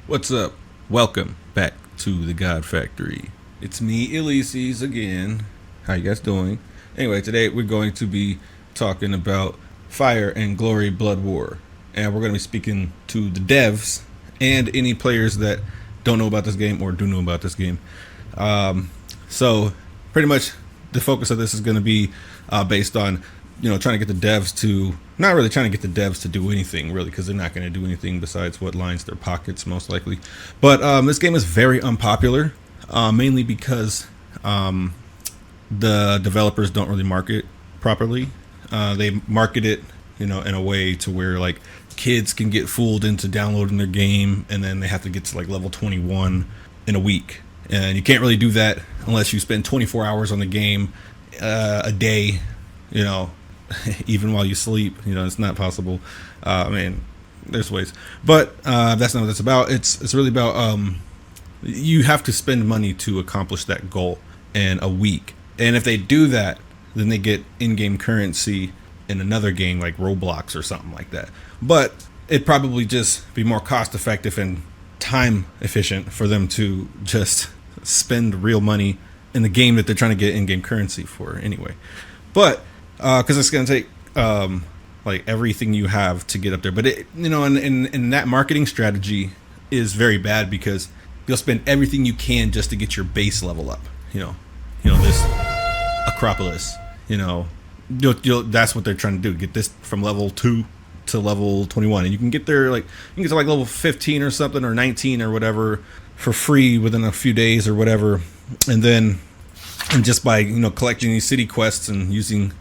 What's up? Welcome back to the God Factory. It's me, Ulysses, again. How you guys doing? Anyway, today we're going to be talking about Fire and Glory Blood War. And we're going to be speaking to the devs and any players that don't know about this game or do know about this game. So pretty much the focus of this is going to be based on trying to get the devs to not really trying to get the devs to do anything really, because they're not going to do anything besides what lines their pockets most likely. But this game is very unpopular, mainly because the developers don't really market properly. They market it in a way to where like kids can get fooled into downloading their game, and then they have to get to like level 21 in a week, and you can't really do that unless you spend 24 hours on the game a day, even while you sleep. It's not possible. There's ways, but that's not what it's about. It's really about you have to spend money to accomplish that goal in a week, and if they do that, then they get in-game currency in another game like Roblox or something like that. But it'd probably just be more cost effective and time efficient for them to just spend real money in the game that they're trying to get in-game currency for anyway. But because it's going to take like everything you have to get up there. But and that marketing strategy is very bad, because you'll spend everything you can just to get your base level up. This Acropolis. That's what they're trying to do. Get this from level 2 to level 21, and you can get there like level 15 or something, or 19 or whatever, for free within a few days or whatever. And just by collecting these city quests and using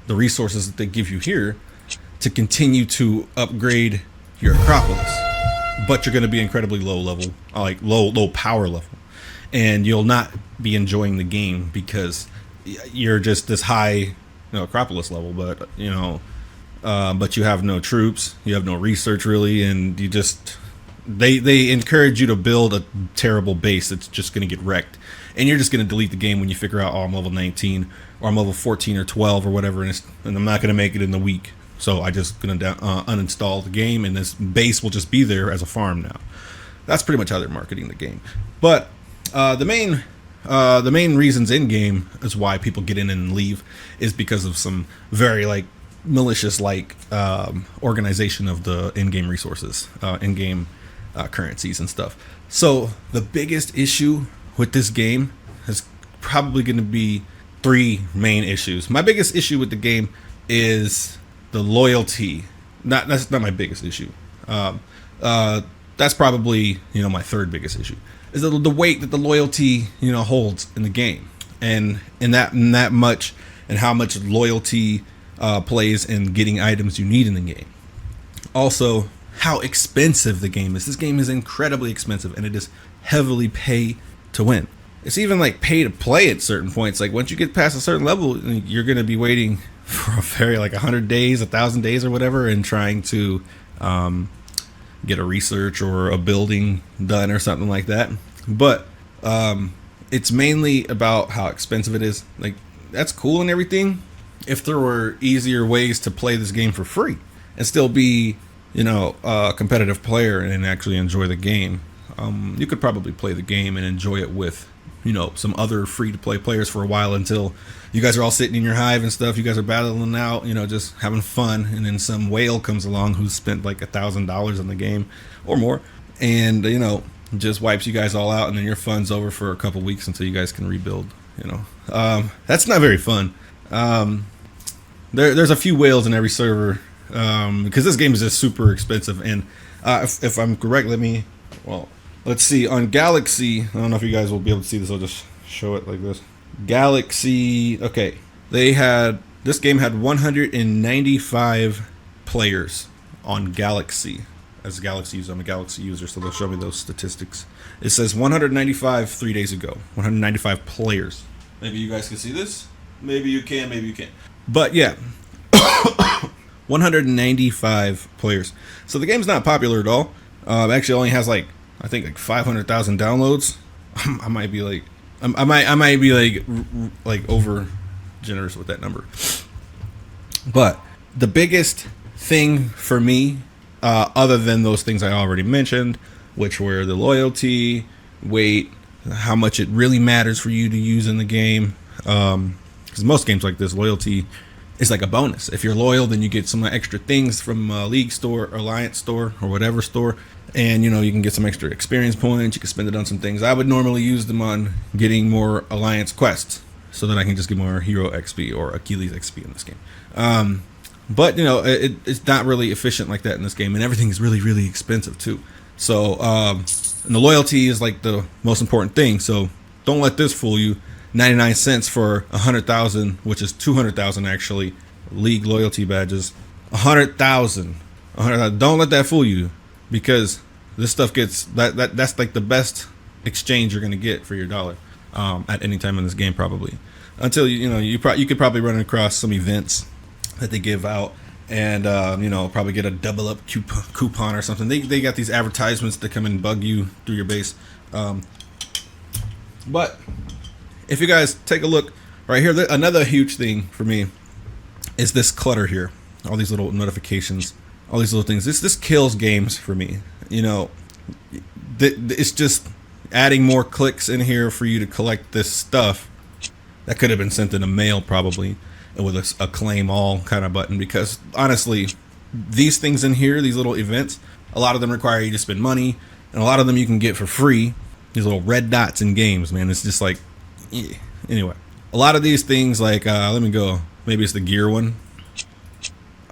the resources that they give you here to continue to upgrade your Acropolis. But you're going to be incredibly low level, like low power level, and you'll not be enjoying the game because you're just this high Acropolis level, but but you have no troops, you have no research really, and you just they encourage you to build a terrible base that's just going to get wrecked, and you're just going to delete the game when you figure out, oh, I'm level 19 or I'm level 14 or 12 or whatever, and I'm not going to make it in the week, so I just going to uninstall the game, and this base will just be there as a farm now. That's pretty much how they're marketing the game. But the main reasons in game is why people get in and leave is because of some very like malicious organization of the in-game resources, in-game currencies and stuff. So the biggest issue with this game is probably going to be three main issues. My biggest issue with the game is the loyalty. That's not my biggest issue. That's probably my third biggest issue, is the weight that the loyalty holds in the game, and that much, and how much loyalty plays in getting items you need in the game. Also, how expensive the game is. This game is incredibly expensive, and it is heavily pay to win. It's even like pay to play at certain points. Like once you get past a certain level, you're going to be waiting for a very 100 days, 1,000 days or whatever, and trying to get a research or a building done or something like that. But it's mainly about how expensive it is. Like, that's cool and everything if there were easier ways to play this game for free and still be a competitive player and actually enjoy the game. You could probably play the game and enjoy it with some other free to play players for a while, until you guys are all sitting in your hive and stuff. You guys are battling out, just having fun, and then some whale comes along who's spent like $1,000 on the game or more, and just wipes you guys all out, and then your fun's over for a couple weeks until you guys can rebuild. That's not very fun. There's a few whales in every server, because this game is just super expensive. And if I'm correct, let's see. On Galaxy, I don't know if you guys will be able to see this. I'll just show it like this. Galaxy, okay. This game had 195 players on Galaxy. As Galaxy user, I'm a Galaxy user, so they'll show me those statistics. It says 195 3 days ago. 195 players. Maybe you guys can see this. Maybe you can, maybe you can't. But yeah, 195 players. So the game's not popular at all. Actually, only has I think 500,000 downloads. I might be over generous with that number. But the biggest thing for me, other than those things I already mentioned, which were the loyalty, weight, how much it really matters for you to use in the game. Because most games like this, loyalty is like a bonus. If you're loyal, then you get some extra things from League Store, Alliance Store, or whatever store. And, you can get some extra experience points. You can spend it on some things. I would normally use them on getting more Alliance quests so that I can just get more Hero XP or Achilles XP in this game. But, it's not really efficient like that in this game. And everything is really, really expensive, too. So, and the loyalty is like the most important thing. So, don't let this fool you. 99 cents for 100,000, which is 200,000 actually, League loyalty badges. 100,000. Don't let that fool you. Because this stuff gets that's like the best exchange you're gonna get for your dollar at any time in this game, probably, until you could probably run across some events that they give out and probably get a double up coupon or something. They got these advertisements that come and bug you through your base. But if you guys take a look right here, another huge thing for me is this clutter here, all these little notifications. All these little things. This kills games for me. It's just adding more clicks in here for you to collect this stuff that could have been sent in a mail probably with a claim all kind of button. Because honestly, these things in here, these little events, a lot of them require you to spend money, and a lot of them you can get for free. These little red dots in games, man. It's just like, yeah. Anyway, a lot of these things, like let me go. Maybe it's the gear one.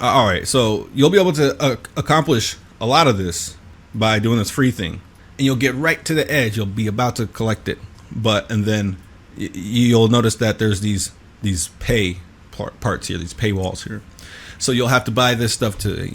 All right, so you'll be able to accomplish a lot of this by doing this free thing, and you'll get right to the edge. You'll be about to collect it, and then you'll notice that there's these pay parts here, these paywalls here. So you'll have to buy this stuff to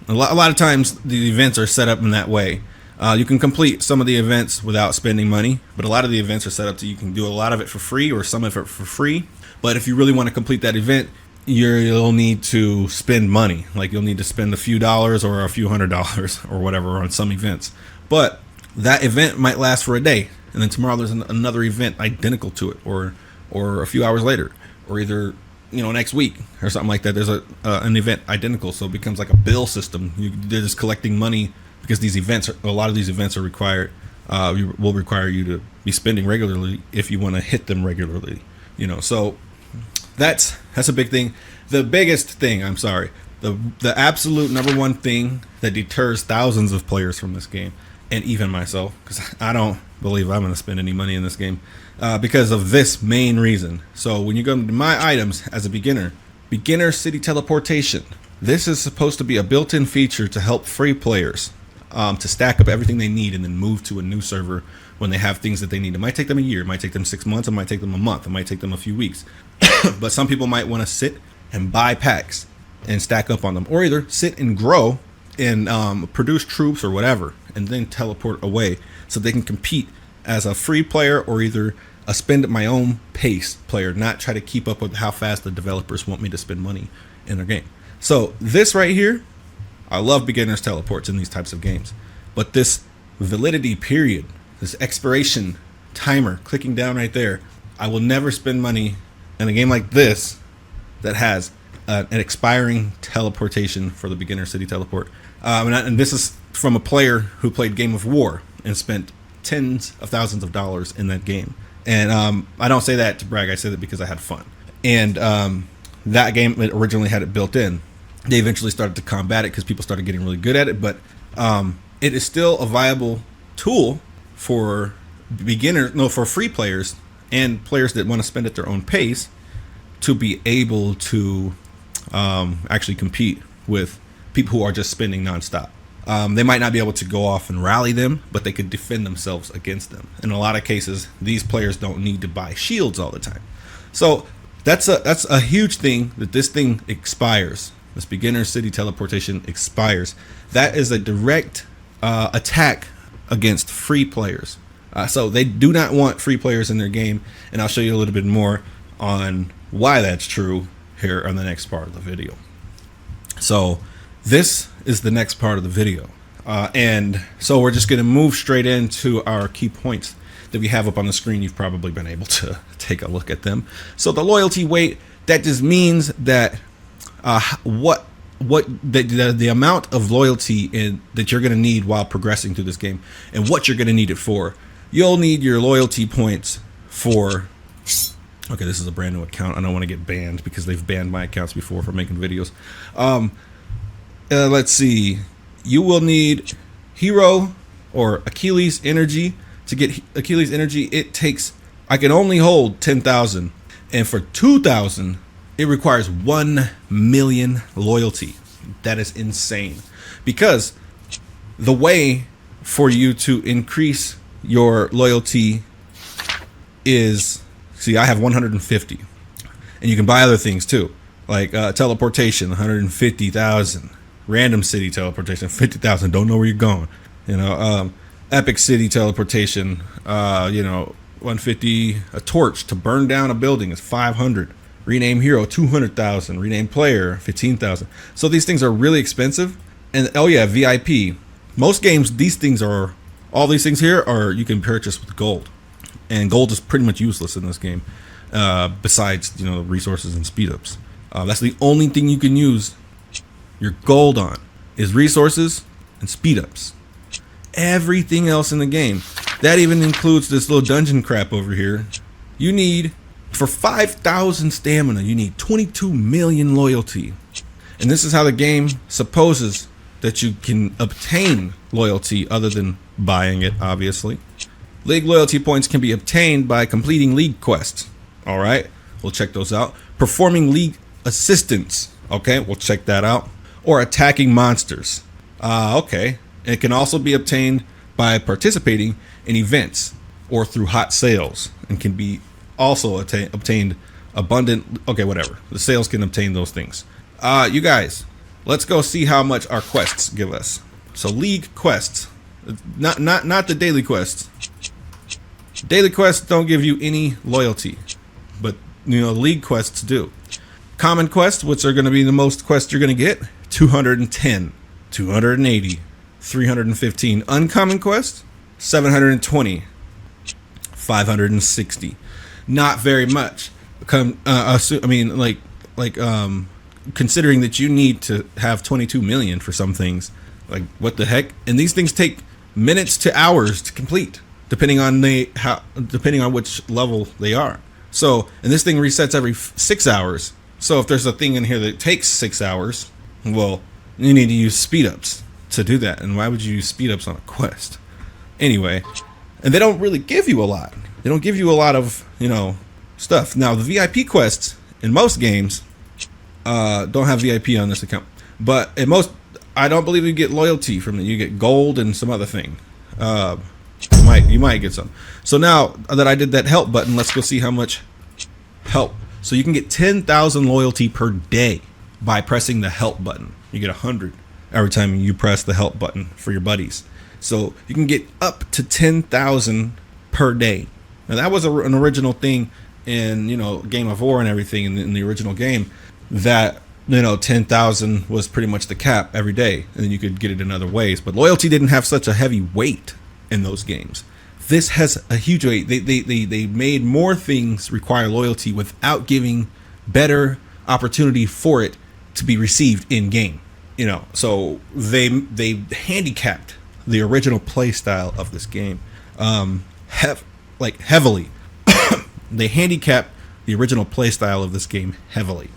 a lot of times the events are set up in that way. You can complete some of the events without spending money, but a lot of the events are set up so you can do a lot of it for free or some of it for free. But if you really want to complete that event, you'll need to spend money. Like you'll need to spend a few dollars or a few $100s or whatever on some events. But that event might last for a day, and then tomorrow there's another event identical to it, or a few hours later, or either next week or something like that. There's an event identical, so it becomes like a bill system. They're just collecting money because a lot of these events are required. Will require you to be spending regularly if you want to hit them regularly. So. That's a big thing. The biggest thing, the absolute number one thing that deters thousands of players from this game, and even myself, because I don't believe I'm going to spend any money in this game, because of this main reason. So when you go to my items as a beginner city teleportation. This is supposed to be a built-in feature to help free players to stack up everything they need and then move to a new server when they have things that they need. It might take them a year, it might take them 6 months, it might take them a month, it might take them a few weeks. But some people might want to sit and buy packs and stack up on them, or either sit and grow and produce troops or whatever, and then teleport away so they can compete as a free player or either a spend at my own pace player, not try to keep up with how fast the developers want me to spend money in their game. So this right here, I love beginners teleports in these types of games, but this validity period, this expiration timer clicking down right there, I will never spend money in a game like this that has an expiring teleportation for the beginner city teleport. And this is from a player who played Game of War and spent tens of thousands of dollars in that game. And I don't say that to brag, I say that because I had fun. And that game originally had it built in. They eventually started to combat it because people started getting really good at it, but it is still a viable tool for for free players and players that want to spend at their own pace to be able to actually compete with people who are just spending nonstop. They might not be able to go off and rally them, but they could defend themselves against them. In a lot of cases, these players don't need to buy shields all the time. So that's a huge thing, that this thing expires. This beginner city teleportation expires. That is a direct attack against free players. So they do not want free players in their game, and I'll show you a little bit more on why that's true here on the next part of the video. So this is the next part of the video, and so we're just going to move straight into our key points that we have up on the screen. You've probably been able to take a look at them. So the loyalty weight, that just means that what what the amount of loyalty that you're going to need while progressing through this game, and what you're going to need it for. You'll need your loyalty points for. Okay, this is a brand new account. I don't want to get banned because they've banned my accounts before for making videos. Let's see. You will need hero or Achilles energy. To get Achilles energy, I can only hold 10,000, and for 2,000, it requires 1 million loyalty. That is insane, because the way for you to increase your loyalty is, see, I have 150, and you can buy other things too, like teleportation, 150,000, random city teleportation, 50,000. Don't know where you're going, epic city teleportation, 150. A torch to burn down a building is 500. Rename hero, 200,000. Rename player, 15,000. So these things are really expensive. And oh yeah, VIP. Most games, all these things here are you can purchase with gold, and gold is pretty much useless in this game. Besides resources and speed ups, that's the only thing you can use your gold on is resources and speed ups. Everything else in the game, that even includes this little dungeon crap over here, you need, for 5,000 stamina, you need 22 million loyalty. And this is how the game supposes that you can obtain loyalty other than buying it, obviously. League loyalty points can be obtained by completing league quests. All right, we'll check those out. Performing league assistance. Okay, we'll check that out. Or attacking monsters. Okay. It can also be obtained by participating in events or through hot sales, and can be also obtained abundant. Okay, whatever. The sales can obtain those things. You guys, let's go see how much our quests give us. So league quests, not the daily quests. Daily quests don't give you any loyalty, but league quests do. Common quests, which are going to be the most quests you're going to get, 210, 280, 315. Uncommon quest, 720, 560. Not very much. Considering that you need to have 22 million for some things, like what the heck? And these things take minutes to hours to complete, depending on which level they are. So, and this thing resets every 6 hours. So if there's a thing in here that takes 6 hours, well, you need to use speed ups to do that. And why would you use speed ups on a quest? Anyway, and they don't really give you a lot. They don't give you a lot of, stuff. Now, the VIP quests in most games don't have VIP on this account. But in most, I don't believe you get loyalty from it. You get gold and some other thing. You might get some. So now that I did that help button, let's go see how much help. So you can get 10,000 loyalty per day by pressing the help button. You get 100 every time you press the help button for your buddies. So you can get up to 10,000 per day. Now that was an original thing in Game of War and everything in the original game, that 10,000 was pretty much the cap every day, and then you could get it in other ways. But loyalty didn't have such a heavy weight in those games. This has a huge weight. They made more things require loyalty without giving better opportunity for it to be received in game. So they handicapped the original play style of this game, heavily. They handicapped the original play style of this game heavily.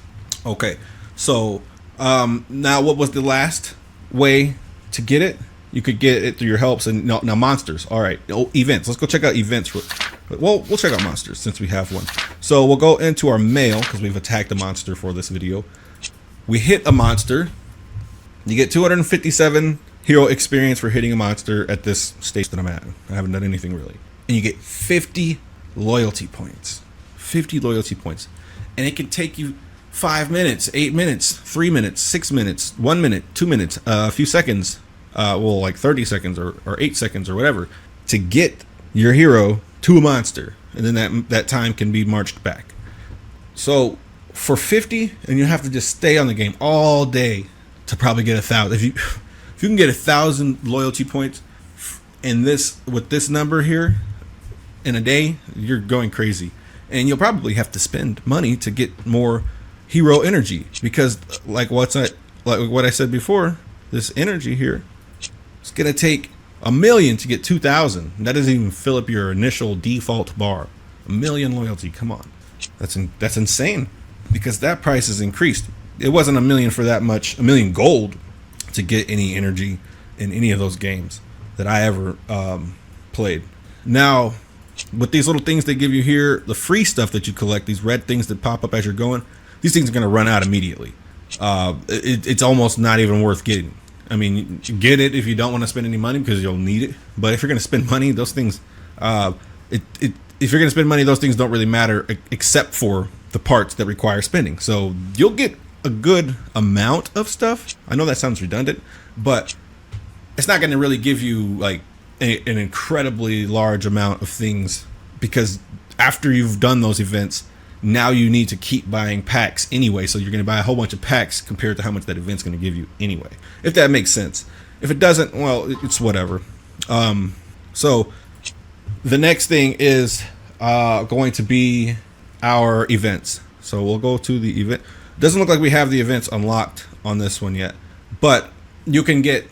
Okay, so now what was the last way to get it? You could get it through your helps and now monsters. All right, events. Let's go check out events. Well, we'll check out monsters since we have one. So we'll go into our mail because we've attacked a monster for this video. We hit a monster. You get 257 hero experience for hitting a monster at this stage that I'm at. I haven't done anything really. And you get 50 loyalty points. 50 loyalty points. And it can take you 5 minutes, 8 minutes, 3 minutes, 6 minutes, 1 minute, 2 minutes, a few seconds, like 30 seconds or 8 seconds or whatever, to get your hero to a monster. And then that time can be marched back. So for 50, and you have to just stay on the game all day to probably get 1,000. If you can get 1,000 loyalty points with this number here in a day, you're going crazy. And you'll probably have to spend money to get more hero energy, because like like what I said before, this energy here, it's gonna take 1,000,000 to get 2,000. That doesn't even fill up your initial default bar. 1,000,000 loyalty. Come on, that's insane, because that price has increased. It wasn't 1,000,000 for that much, 1,000,000 gold to get any energy in any of those games that I ever played. Now, with these little things they give you here, the free stuff that you collect, these red things that pop up as you're going, these things are going to run out immediately. It's almost not even worth getting. I mean, you get it if you don't want to spend any money because you'll need it. But if you're going to spend money, those things, if you're going to spend money, those things don't really matter except for the parts that require spending. So you'll get a good amount of stuff. I know that sounds redundant, but it's not going to really give you like an incredibly large amount of things, because after you've done those events, now you need to keep buying packs anyway. So you're going to buy a whole bunch of packs compared to how much that event's going to give you anyway, if that makes sense. If it doesn't, well, it's whatever. So the next thing is going to be our events. So we'll go to the event. Doesn't look like we have the events unlocked on this one yet, but you can get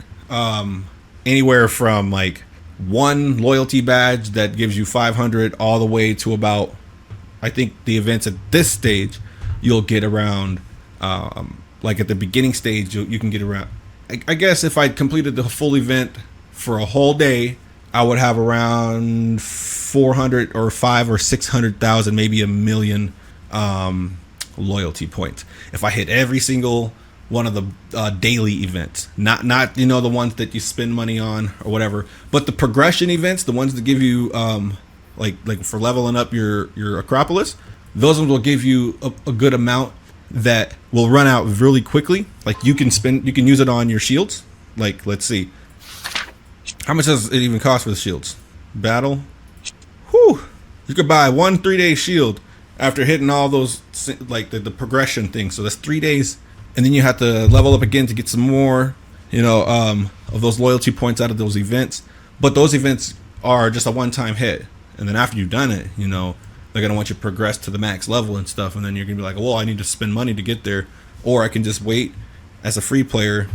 anywhere from like one loyalty badge that gives you 500 all the way to about, I think the events at this stage you'll get around like at the beginning stage you can get around, I guess if I completed the full event for a whole day, I would have around 400 or 500 or 600,000, maybe 1,000,000 loyalty points if I hit every single one of the daily events, not the ones that you spend money on or whatever, but the progression events, the ones that give you like for leveling up your Acropolis. Those ones will give you a good amount that will run out really quickly. Like you can use it on your shields. Like, let's see, how much does it even cost for the shields? Battle, whew, you could buy 1 3-day shield after hitting all those, like the progression thing. So that's 3 days. And then you have to level up again to get some more, of those loyalty points out of those events. But those events are just a one-time hit. And then after you've done it, they're going to want you to progress to the max level and stuff. And then you're going to be like, well, I need to spend money to get there. Or I can just wait as a free player,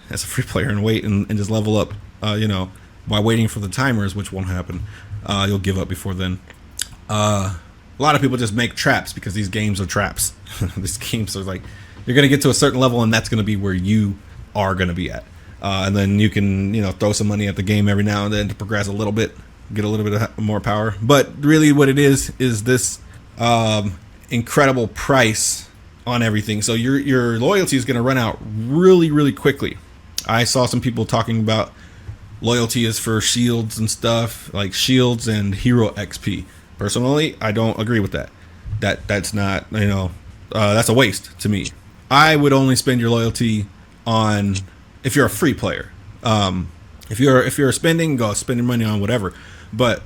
and wait and just level up, by waiting for the timers, which won't happen. You'll give up before then. A lot of people just make traps because these games are traps. These games are like, you're going to get to a certain level and that's going to be where you are going to be at. And then you can, throw some money at the game every now and then to progress a little bit, get a little bit of more power. But really what it is this incredible price on everything. So your loyalty is going to run out really, really quickly. I saw some people talking about loyalty is for shields and stuff, like shields and hero XP. Personally, I don't agree with that. That's not, that's a waste to me. I would only spend your loyalty on if you're a free player. If you're spending, go spend your money on whatever. But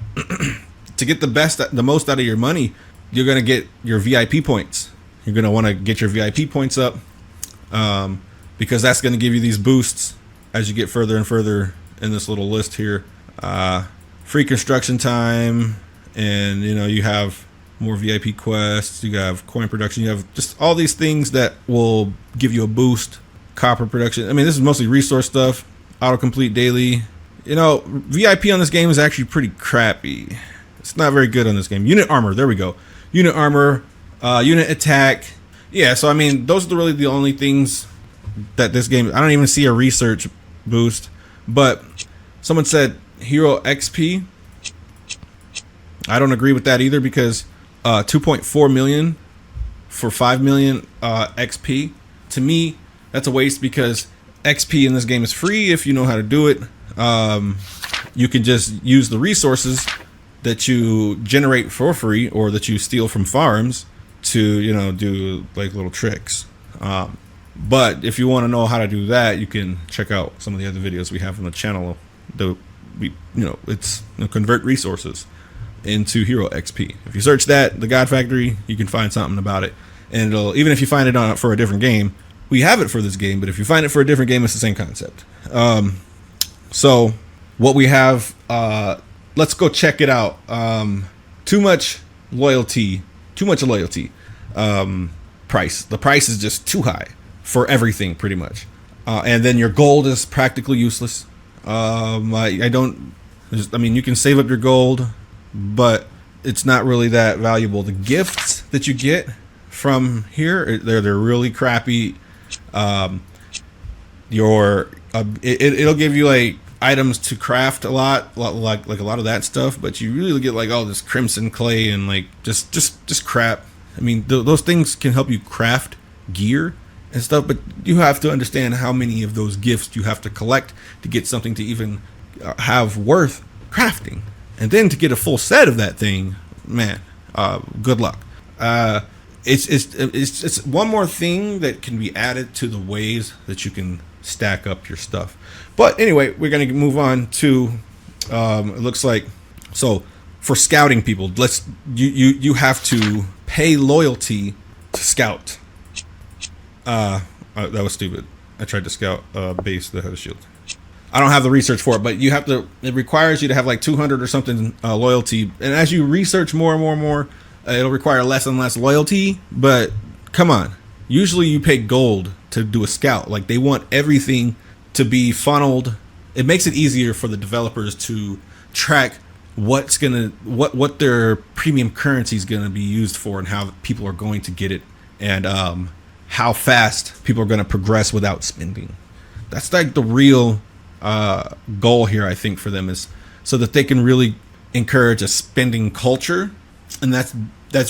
to get the most out of your money, you're gonna get your VIP points. You're gonna want to get your VIP points up, because that's gonna give you these boosts as you get further and further in this little list here. Free construction time, and you have more VIP quests, you have coin production, you have just all these things that will give you a boost. Copper production, I mean, this is mostly resource stuff. Autocomplete daily. VIP on this game is actually pretty crappy. It's not very good on this game. Unit armor, there we go. Unit armor, unit attack. Yeah, so I mean, those are really the only things that this game, I don't even see a research boost. But someone said hero XP. I don't agree with that either, because 2.4 million for 5 million XP, to me that's a waste, because XP in this game is free if you know how to do it. You can just use the resources that you generate for free or that you steal from farms to do like little tricks. But if you want to know how to do that, you can check out some of the other videos we have on the channel. It's convert resources into hero XP. If you search that, the God Factory, you can find something about it. And even if you find it for a different game, we have it for this game, but if you find it for a different game, it's the same concept. So what we have, let's go check it out. Too much loyalty price. The price is just too high for everything pretty much. And then your gold is practically useless. I don't. I mean, you can save up your gold, but it's not really that valuable. The gifts that you get from here, they're really crappy. It'll give you like items to craft a lot, like a lot of that stuff, but you really get like all this crimson clay and like just crap. I mean, those things can help you craft gear and stuff, but you have to understand how many of those gifts you have to collect to get something to even have worth crafting, and then to get a full set of that thing, man, good luck. It's one more thing that can be added to the ways that you can stack up your stuff. But anyway, we're gonna move on to it looks like, so for scouting people, you have to pay loyalty to scout. That was stupid. I tried to scout base that had a shield. I don't have the research for it, but it requires you to have like 200 or something loyalty. And as you research more and more and more, it'll require less and less loyalty. But come on, usually you pay gold to do a scout. Like, they want everything to be funneled. It makes it easier for the developers to track what their premium currency is gonna be used for, and how people are going to get it, and how fast people are going to progress without spending. That's like the real goal here, I think, for them, is so that they can really encourage a spending culture, and that's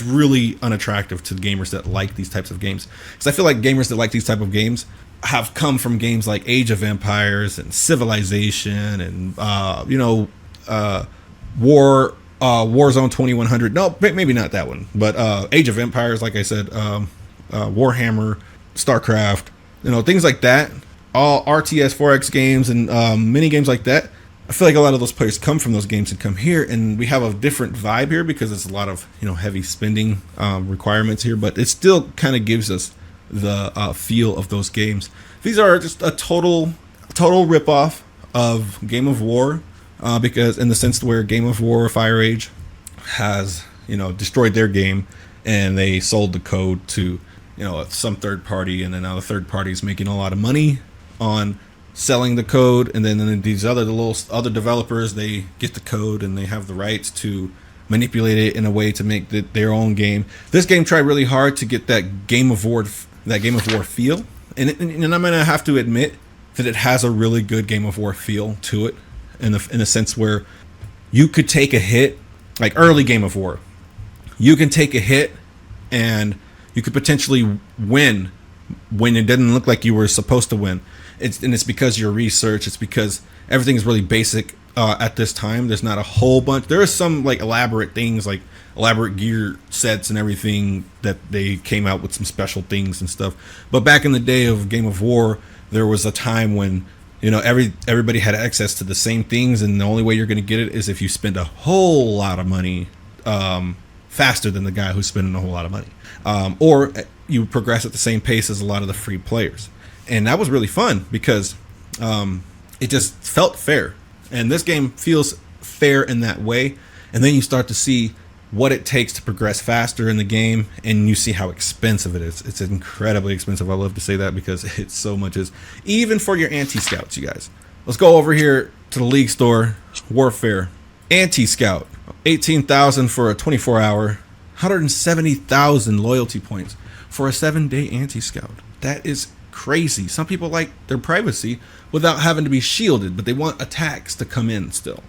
really unattractive to gamers that like these types of games. Because I feel like gamers that like these type of games have come from games like Age of Empires and Civilization and Warzone 2100. No, maybe not that one, but Age of Empires, like I said, Warhammer, StarCraft, things like that. All RTS 4X games and mini games like that. I feel like a lot of those players come from those games and come here, and we have a different vibe here because it's a lot of heavy spending requirements here, but it still kind of gives us the feel of those games. These are just a total ripoff of Game of War, because in the sense where Game of War Fire Age has destroyed their game, and they sold the code to some third party, and then now the third party is making a lot of money on selling the code, and then these other developers, they get the code and they have the rights to manipulate it in a way to make their own game. This game tried really hard to get that Game of War feel, and I'm gonna have to admit that it has a really good Game of War feel to it, in a sense where you could take a hit, like early Game of War. You can take a hit and you could potentially win when it didn't look like you were supposed to win. It's because your research. It's because everything is really basic at this time. There's not a whole bunch. There are some like elaborate things, like elaborate gear sets and everything, that they came out with some special things and stuff. But back in the day of Game of War, there was a time when everybody had access to the same things, and the only way you're going to get it is if you spend a whole lot of money faster than the guy who's spending a whole lot of money, or you progress at the same pace as a lot of the free players. And that was really fun because it just felt fair, and this game feels fair in that way. And then you start to see what it takes to progress faster in the game, and you see how expensive it is. It's incredibly expensive. I love to say that because it's so much, is even for your anti-scouts. You guys, let's go over here to the League store. Warfare anti-scout, 18,000 for a 24-hour, 170,000 loyalty points for a 7-day anti-scout. That is crazy. Some people like their privacy without having to be shielded, but they want attacks to come in still.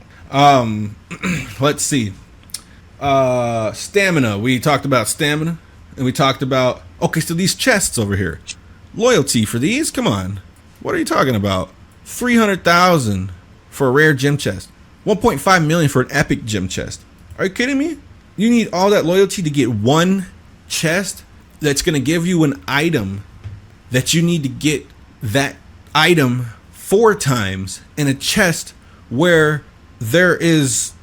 Let's see. Stamina. We talked about stamina, and we talked about, okay, so these chests over here. Loyalty for these? Come on. What are you talking about? 300,000 for a rare gem chest. 1.5 million for an epic gem chest. Are you kidding me? You need all that loyalty to get one chest that's going to give you an item that you need to get that item 4 times in a chest where there is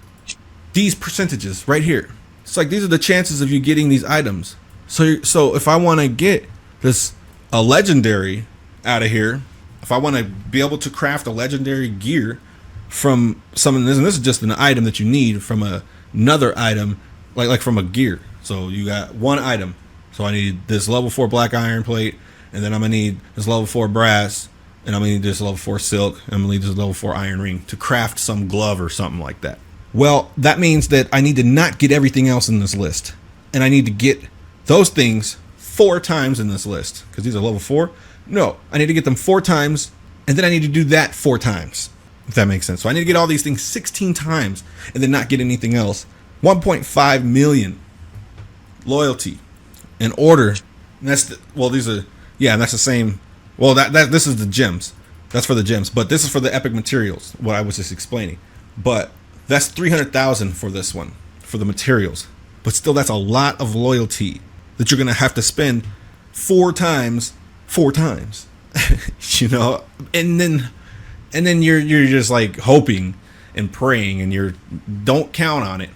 these percentages right here. It's like, these are the chances of you getting these items. So if I want to get a legendary out of here, if I want to be able to craft a legendary gear from something, and this is just an item that you need from another item, like from a gear. So you got one item. So I need this level 4 black iron plate, and then I'm gonna need this level 4 brass, and I'm gonna need this level 4 silk, and I'm gonna need this level 4 iron ring to craft some glove or something like that. Well, that means that I need to not get everything else in this list, and I need to get those things 4 times in this list, because these are level 4. No, I need to get them 4 times, and then I need to do that 4 times, if that makes sense. So I need to get all these things 16 times, and then not get anything else. 1.5 million loyalty in order. And that's the, well, these are, yeah, and that's the same. Well, this is the gems. That's for the gems, but this is for the epic materials, what I was just explaining. But that's 300,000 for this one, for the materials. But still, that's a lot of loyalty that you're gonna have to spend 4 times, 4 times. You know, and then you're just like hoping and praying, and you don't count on it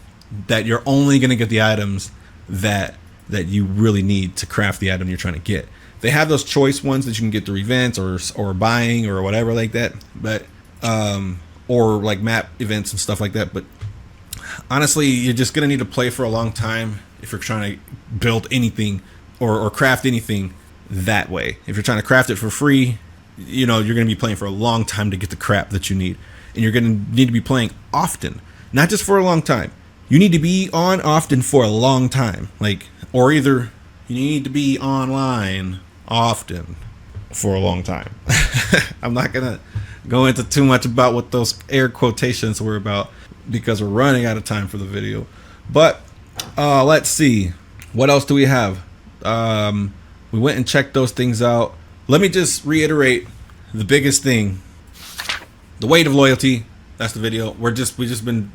that you're only gonna get the items that you really need to craft the item you're trying to get. They have those choice ones that you can get through events or buying or whatever like that, but or like map events and stuff like that. But honestly, you're just gonna need to play for a long time if you're trying to build anything or craft anything that way. If you're trying to craft it for free, you know, you're gonna be playing for a long time to get the crap that you need, and you're gonna need to be playing often, not just for a long time. You need to be on often for a long time, like, or either you need to be online often for a long time. I'm not gonna go into too much about what those air quotations were about because we're running out of time for the video. But let's see, what else do we have? We went and checked those things out. Let me just reiterate the biggest thing: the weight of loyalty. That's the video. We just been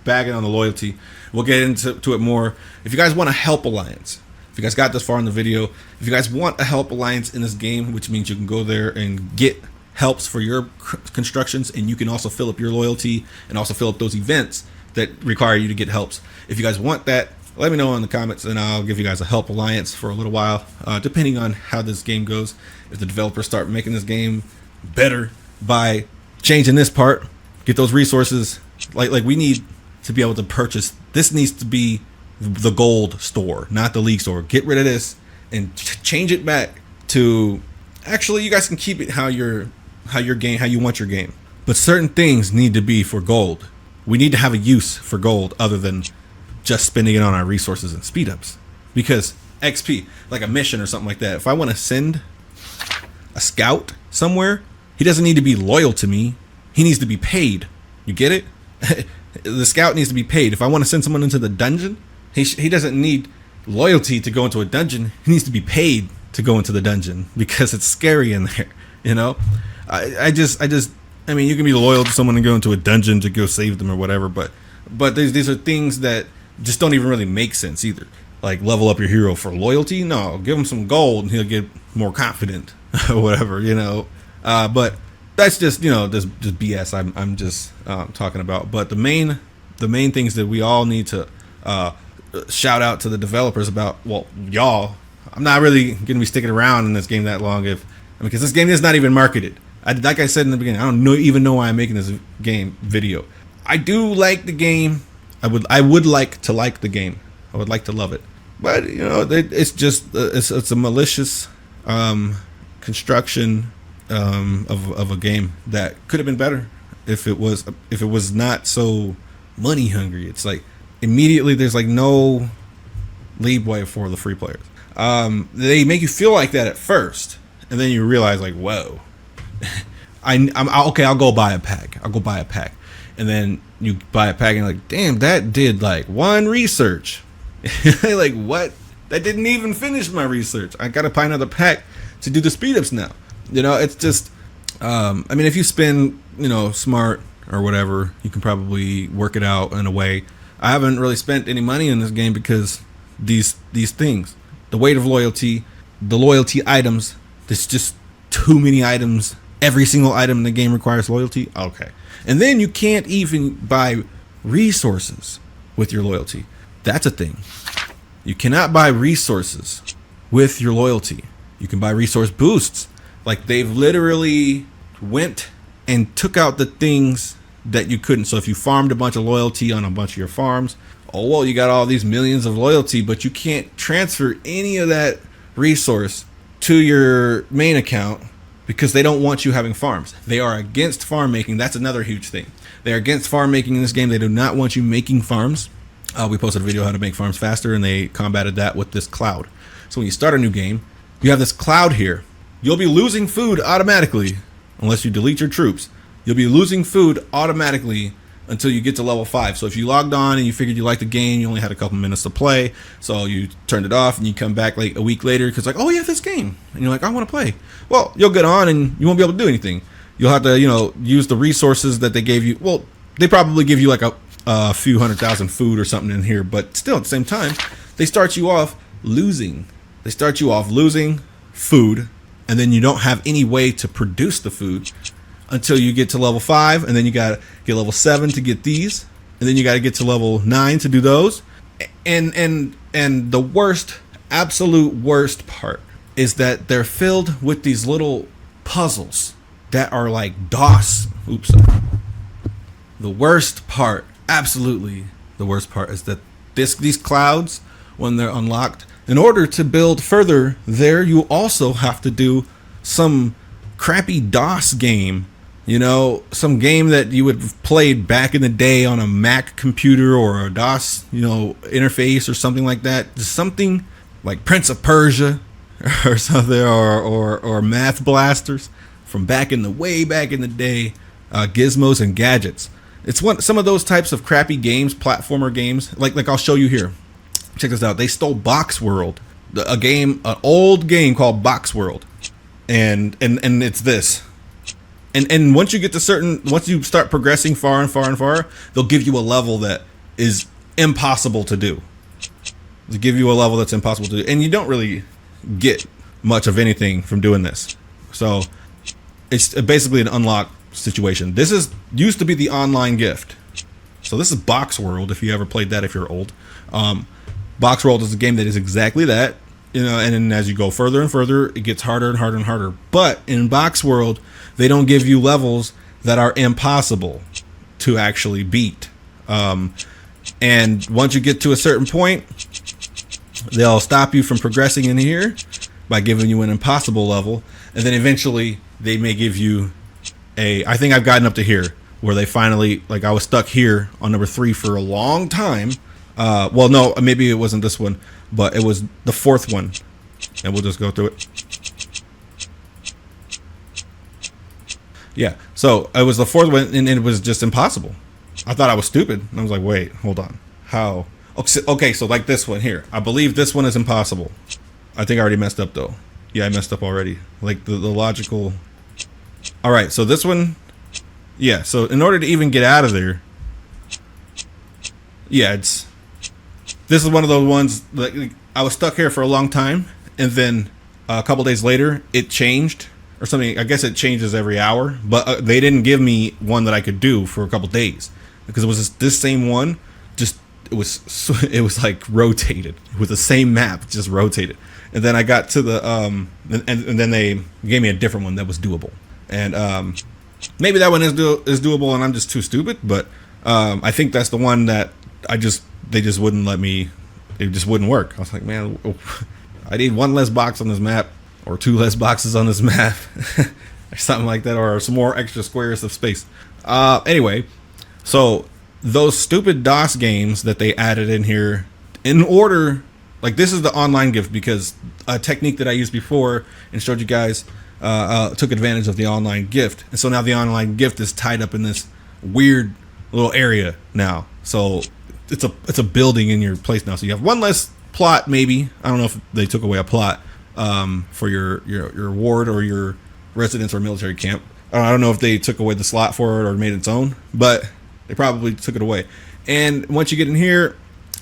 bagging on the loyalty. We'll get into it more. If you guys want a help alliance, if you guys got this far in the video, if you guys want a help alliance in this game, which means you can go there and get helps for your constructions, and you can also fill up your loyalty and also fill up those events that require you to get helps. If you guys want that, let me know in the comments, and I'll give you guys a help alliance for a little while, depending on how this game goes. If the developers start making this game better by changing this part, get those resources, like we need to be able to purchase. This needs to be the gold store, not the league store. Get rid of this and change it back to, actually, you guys can keep it how you want your game, but certain things need to be for gold. We need to have a use for gold other than just spending it on our resources and speed ups, because XP, like a mission or something like that, if I want to send a scout somewhere, he doesn't need to be loyal to me. He needs to be paid. You get it? The scout needs to be paid. If I want to send someone into the dungeon, he doesn't need loyalty to go into a dungeon. He needs to be paid to go into the dungeon because it's scary in there. You know, I mean, you can be loyal to someone and go into a dungeon to go save them or whatever, but these are things that just don't even really make sense either. Like, level up your hero for loyalty? No, give him some gold and he'll get more confident or whatever, you know. But that's just, you know, just BS. I'm just talking about. But the main things that we all need to shout out to the developers about. Well, y'all, I'm not really gonna be sticking around in this game that long because this game is not even marketed. Like I said in the beginning, I don't even know why I'm making this game video. I do like the game. I would like to like the game. I would like to love it. But you know, it's just it's a malicious construction of a game that could have been better if it was not so money hungry. It's like immediately there's like no leeway for the free players. They make you feel like that at first, and then you realize like, whoa, I'm okay. I'll go buy a pack. And then you buy a pack and you're like, damn, that did like 1 research. Like, what? That didn't even finish my research. I gotta buy another pack to do the speed ups now. You know, it's just, I mean, if you spend, you know, smart or whatever, you can probably work it out in a way. I haven't really spent any money in this game because these things, the weight of loyalty, the loyalty items, there's just too many items. Every single item in the game requires loyalty. Okay. And then you can't even buy resources with your loyalty. That's a thing. You cannot buy resources with your loyalty. You can buy resource boosts. Like, they've literally went and took out the things that you couldn't. So if you farmed a bunch of loyalty on a bunch of your farms, oh, well, you got all these millions of loyalty, but you can't transfer any of that resource to your main account because they don't want you having farms. They are against farm making. That's another huge thing. They're against farm making in this game. They do not want you making farms. We posted a video how to make farms faster, and they combated that with this cloud. So when you start a new game, you have this cloud here. You'll be losing food automatically unless you delete your troops. You'll be losing food automatically until you get to level 5. So if you logged on and you figured you liked the game, you only had a couple minutes to play, so you turned it off and you come back like a week later because like, oh yeah, this game, and you're like, I want to play. Well, you'll get on and you won't be able to do anything. You'll have to, use the resources that they gave you. Well, they probably give you like a few 100,000 food or something in here, but still at the same time, they start you off losing. They start you off losing food, and then you don't have any way to produce the food until you get to level 5, and then you gotta get level 7 to get these, and then you gotta get to level 9 to do those. And the worst, absolute worst part is that they're filled with these little puzzles that are like DOS. Oops. The worst part, absolutely the worst part, is that these clouds, when they're unlocked, in order to build further there, you also have to do some crappy DOS game. Some game that you would have played back in the day on a Mac computer or a DOS, interface or something like that. Just something like Prince of Persia or something, or Math Blasters from way back in the day, Gizmos and Gadgets. It's some of those types of crappy games, platformer games. Like I'll show you here. Check this out. They stole Box World, an old game called Box World, and it's this. And once you start progressing far and far and far, they'll give you a level that is impossible to do. They give you a level that's impossible to do, and you don't really get much of anything from doing this. So it's basically an unlock situation. This used to be the online gift. So this is Box World. If you ever played that, if you're old, Box World is a game that is exactly that. And then as you go further and further, it gets harder and harder and harder. But in Box World, they don't give you levels that are impossible to actually beat. And once you get to a certain point, they'll stop you from progressing in here by giving you an impossible level. And then eventually they may give you I think I've gotten up to here where they finally, like I was stuck here on number 3 for a long time. Well, no, maybe it wasn't this one, but it was the 4th one, and we'll just go through it. Yeah, so it was the 4th one, and it was just impossible. I thought I was stupid, and I was like, wait, hold on, how? Okay, so like this one here, I believe this one is impossible. I think I already messed up though. Yeah, I messed up already. Like the logical. All right, so this one, yeah. So in order to even get out of there, yeah, this is one of those ones that I was stuck here for a long time, and then a couple days later it changed or something. I guess it changes every hour, but they didn't give me one that I could do for a couple days because it was this same one. Just it was like rotated with the same map, just rotated. And then I got to the and then they gave me a different one that was doable. And maybe that one is doable, and I'm just too stupid. But I think that's the one that they just wouldn't let me. It just wouldn't work. I was like, man, I need one less box on this map, or 2 less boxes on this map, or something like that, or some more extra squares of space. Anyway, so those stupid DOS games that they added in here, in order, like this is the online gift, because a technique that I used before and showed you guys took advantage of the online gift, and so now the online gift is tied up in this weird little area now. So it's a building in your place now. So you have one less plot, maybe. I don't know if they took away a plot for your ward or your residence or military camp. I don't know if they took away the slot for it or made its own, but they probably took it away. And once you get in here,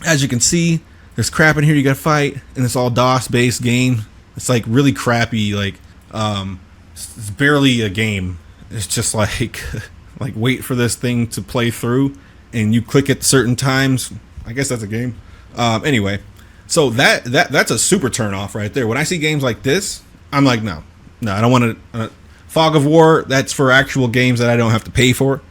as you can see, there's crap in here you gotta fight, and it's all DOS based game. It's like really crappy, like it's barely a game. It's just like like wait for this thing to play through, and you click at certain times. I guess that's a game. Anyway, so that's a super turn off right there. When I see games like this, I'm like, no, I don't want to. Fog of War, that's for actual games that I don't have to pay for.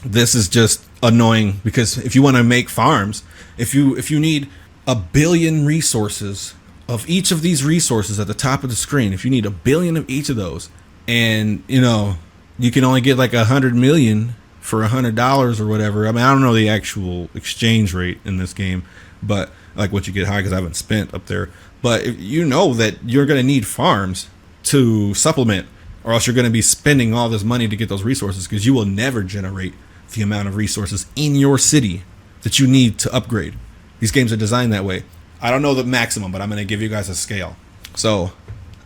This is just annoying, because if you want to make farms, if you need 1 billion resources of each of these resources at the top of the screen, if you need 1 billion of each of those, and you can only get like 100 million for $100 or whatever. I mean, I don't know the actual exchange rate in this game, but like what you get high, because I haven't spent up there. But if you know that you're going to need farms to supplement, or else you're going to be spending all this money to get those resources, because you will never generate the amount of resources in your city that you need to upgrade. These games are designed that way. I don't know the maximum, but I'm going to give you guys a scale. So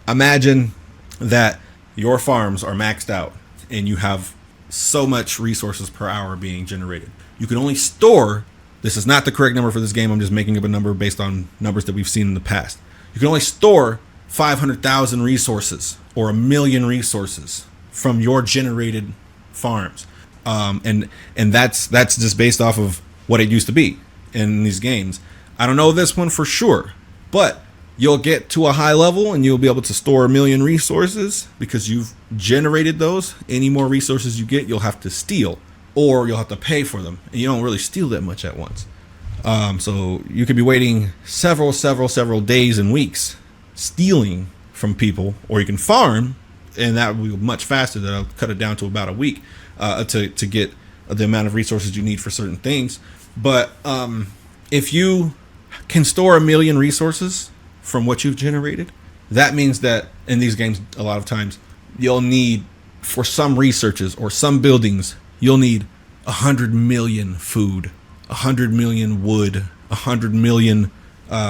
imagine that your farms are maxed out and you have so much resources per hour being generated. You can only store, this is not the correct number for this game, I'm just making up a number based on numbers that we've seen in the past. You can only store 500,000 resources or 1 million resources from your generated farms. And that's just based off of what it used to be in these games. I don't know this one for sure, but you'll get to a high level and you'll be able to store 1 million resources because you've generated those. Any more resources you get, you'll have to steal, or you'll have to pay for them, and you don't really steal that much at once. So you could be waiting several days and weeks stealing from people, or you can farm, and that will be much faster. That'll cut it down to about a week to get the amount of resources you need for certain things. But if you can store 1 million resources from what you've generated, that means that in these games, a lot of times you'll need, for some researches or some buildings, you'll need 100 million food, 100 million wood, 100 million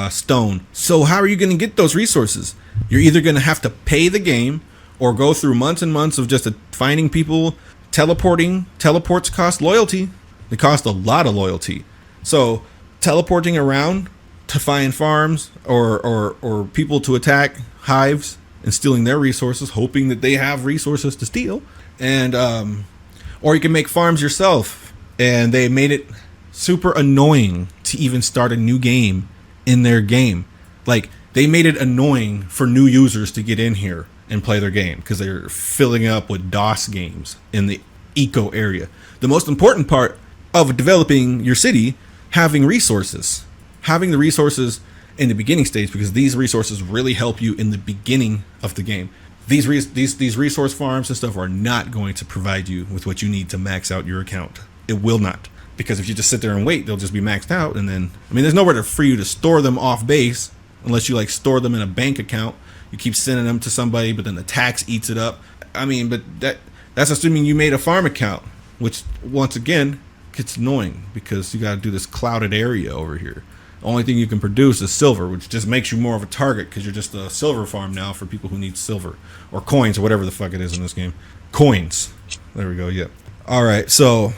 stone. So how are you going to get those resources? You're either going to have to pay the game or go through months and months of just finding people. Teleports cost loyalty. They cost a lot of loyalty. So teleporting around to find farms or people to attack hives and stealing their resources, hoping that they have resources to steal. And or you can make farms yourself. And they made it super annoying to even start a new game in their game. Like, they made it annoying for new users to get in here and play their game because they're filling up with DOS games in the eco area. The most important part of developing your city, having resources. Having the resources in the beginning stage, because these resources really help you in the beginning of the game. These resource farms and stuff are not going to provide you with what you need to max out your account. It will not. Because if you just sit there and wait, they'll just be maxed out. And then, I mean, there's nowhere for you to store them off base unless you like store them in a bank account. You keep sending them to somebody, but then the tax eats it up. I mean, but that's assuming you made a farm account, which once again gets annoying because you got to do this clouded area over here. The only thing you can produce is silver, which just makes you more of a target because you're just a silver farm now for people who need silver or coins or whatever the fuck it is in this game. Coins. There we go. Yep. All right. So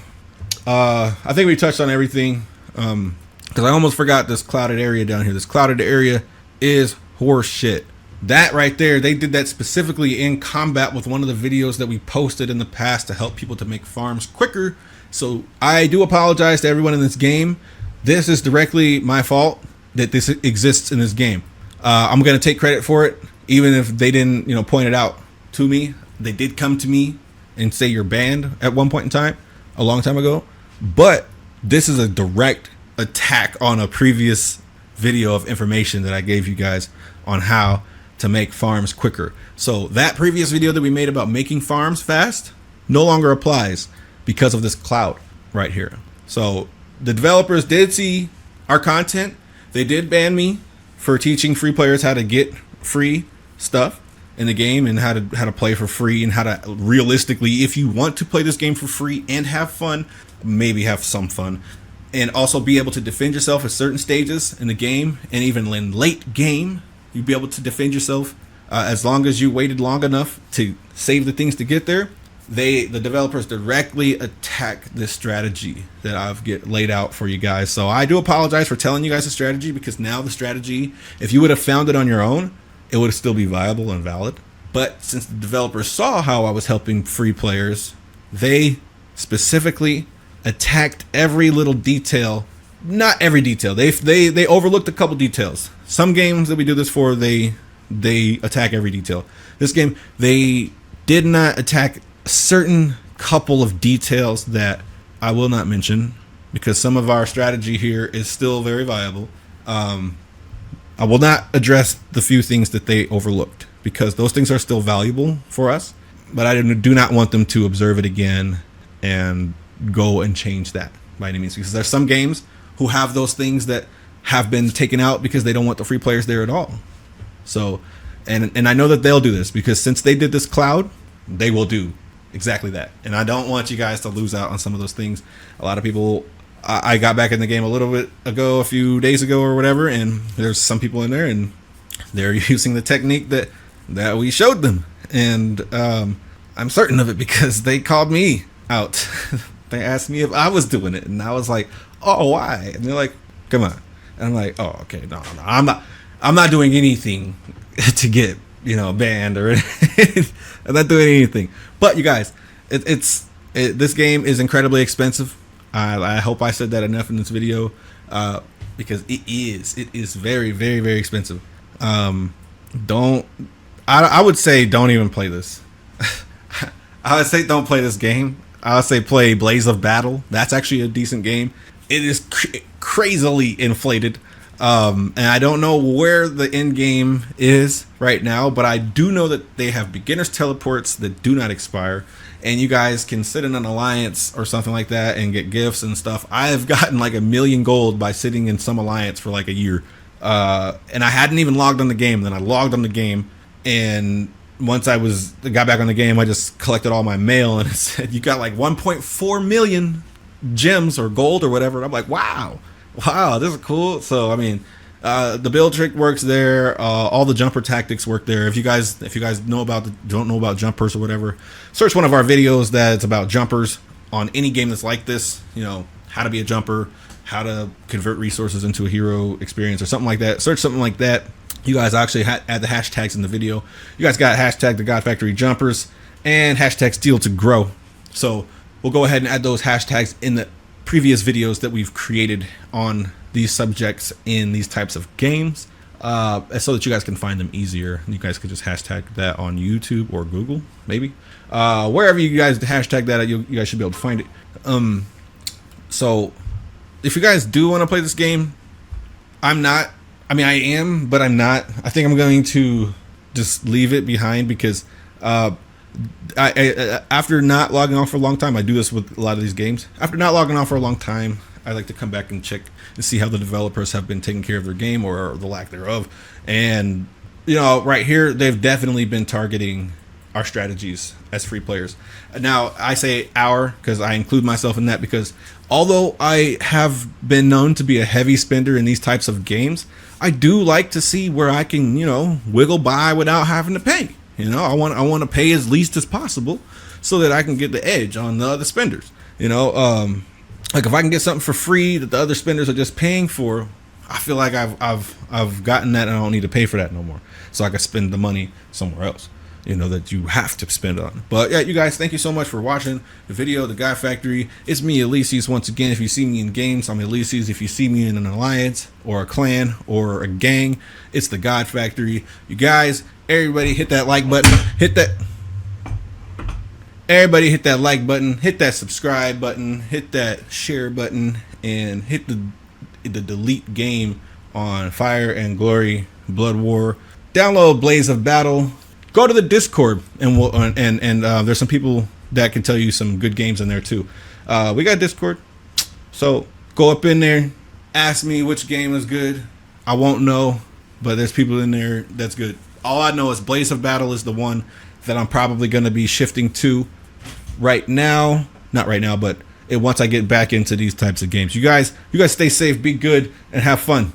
I think we touched on everything because I almost forgot this clouded area down here. This clouded area is horse shit. That right there, they did that specifically in combat with one of the videos that we posted in the past to help people to make farms quicker. So I do apologize to everyone in this game. This is directly my fault that this exists in this game. I'm going to take credit for it, even if they didn't, point it out to me. They did come to me and say you're banned at one point in time, a long time ago. But this is a direct attack on a previous video of information that I gave you guys on how to make farms quicker. So that previous video that we made about making farms fast no longer applies because of this cloud right here. So the developers did see our content. They did ban me for teaching free players how to get free stuff in the game and how to play for free and how to realistically, if you want to play this game for free and have fun, maybe have some fun, and also be able to defend yourself at certain stages in the game, and even in late game, you'd be able to defend yourself as long as you waited long enough to save the things to get there. The developers directly attack this strategy that I've laid out for you guys. So I do apologize for telling you guys the strategy, because now the strategy, if you would have found it on your own, it would still be viable and valid. But since the developers saw how I was helping free players, they specifically attacked every little detail. Not every detail. They overlooked a couple details. Some games that we do this for, they attack every detail. This game, they did not attack a certain couple of details that I will not mention, because some of our strategy here is still very viable. I will not address the few things that they overlooked because those things are still valuable for us. But I do not want them to observe it again and go and change that by any means. Because there's some games who have those things that have been taken out because they don't want the free players there at all. So, and I know that they'll do this because since they did this cloud, they will do exactly that. And I don't want you guys to lose out on some of those things. A lot of people, I got back in the game a little bit ago, a few days ago or whatever, and there's some people in there and they're using the technique that we showed them. And I'm certain of it because they called me out. They asked me if I was doing it, and I was like, "Oh, why?" And they're like, "Come on." And I'm like, "Oh, okay, no, I'm not doing anything to get banned or anything. I'm not doing anything." But you guys, this game is incredibly expensive. I hope I said that enough in this video because it is very, very, very expensive. I would say don't even play this. I would say don't play this game. I would say play Blaze of Battle. That's actually a decent game. It is crazily inflated. And I don't know where the end game is right now, but I do know that they have beginners teleports that do not expire. And you guys can sit in an alliance or something like that and get gifts and stuff. I have gotten like 1 million gold by sitting in some alliance for like a year. And I hadn't even logged on the game. Then I logged on the game, and once I got back on the game, I just collected all my mail, and it said you got like 1.4 million gems or gold or whatever. And I'm like, wow, this is cool. So I mean, the build trick works there. All the jumper tactics work there. If you guys don't know about jumpers or whatever, search one of our videos that's about jumpers on any game that's like this. How to be a jumper, how to convert resources into a hero experience or something like that. Search something like that. You guys actually add the hashtags in the video. You guys got hashtag the God Factory Jumpers and hashtag Steal to Grow. So we'll go ahead and add those hashtags in the previous videos that we've created on these subjects in these types of games, so that you guys can find them easier. You guys could just hashtag that on YouTube or Google, maybe. Wherever you guys hashtag that, you guys should be able to find it. So if you guys do want to play this game, I am, but I'm not. I think I'm going to just leave it behind because I after not logging off for a long time, I do this with a lot of these games. After not logging off for a long time, I like to come back and check and see how the developers have been taking care of their game or the lack thereof. And right here, they've definitely been targeting our strategies as free players. Now, I say our because I include myself in that, because although I have been known to be a heavy spender in these types of games, I do like to see where I can, wiggle by without having to pay. I want to pay as least as possible so that I can get the edge on the other spenders. Like if I can get something for free that the other spenders are just paying for, I feel like I've gotten that and I don't need to pay for that no more. So I can spend the money somewhere else, that you have to spend on. But yeah, you guys, thank you so much for watching the video, The God Factory. It's me, Elysius, once again. If you see me in games, I'm Elysius. If you see me in an alliance or a clan or a gang, it's The God Factory. You guys, everybody hit that like button. Everybody hit that like button, hit that subscribe button, hit that share button, and hit the delete game on Fire and Glory Blood War. Download Blaze of Battle. Go to the Discord, and there's some people that can tell you some good games in there too. We got Discord, so go up in there, ask me which game is good. I won't know, but there's people in there that's good. All I know is Blaze of Battle is the one that I'm probably going to be shifting to right now. Not right now, but once I get back into these types of games. You guys stay safe, be good, and have fun.